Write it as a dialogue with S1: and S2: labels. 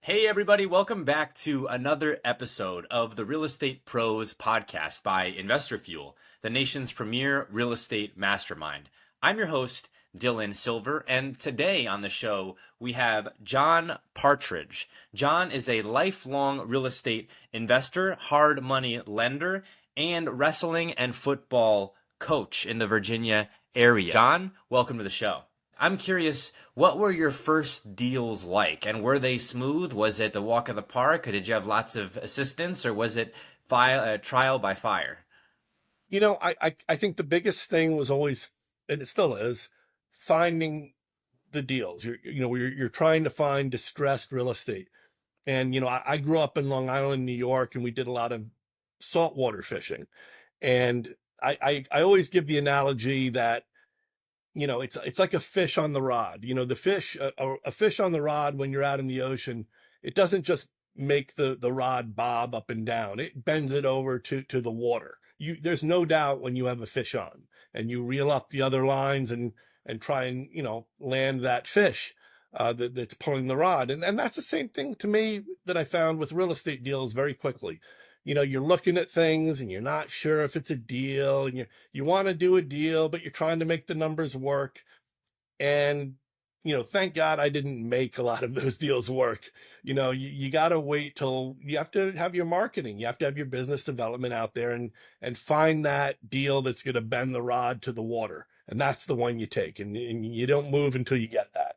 S1: Hey, everybody, welcome back to another episode of the Real Estate Pros podcast by Investor Fuel, the nation's premier real estate mastermind. I'm your host, Dylan Silver, and today on the show we have John Partridge. John is a lifelong real estate investor, hard money lender, and wrestling and football coach in the Virginia area. John, welcome to the show. I'm curious, what were your first deals like, and were they smooth? Was it the walk of the park, or did you have lots of assistance, or was it trial by fire?
S2: I think the biggest thing was always, and it still is, finding the deals. You're trying to find distressed real estate. And, I grew up in Long Island, New York, and we did a lot of saltwater fishing. And I always give the analogy that, it's like a fish on the rod. A fish on the rod when you're out in the ocean, it doesn't just make the rod bob up and down. It bends it over to the water. There's no doubt when you have a fish on and you reel up the other lines and try and, land that fish, that's pulling the rod. And that's the same thing to me that I found with real estate deals very quickly. You're looking at things and you're not sure if it's a deal, and you want to do a deal, but you're trying to make the numbers work. And, thank God I didn't make a lot of those deals work. You got to wait till you have to have your marketing. You have to have your business development out there and find that deal that's going to bend the rod to the water. And that's the one you take, and you don't move until you get that.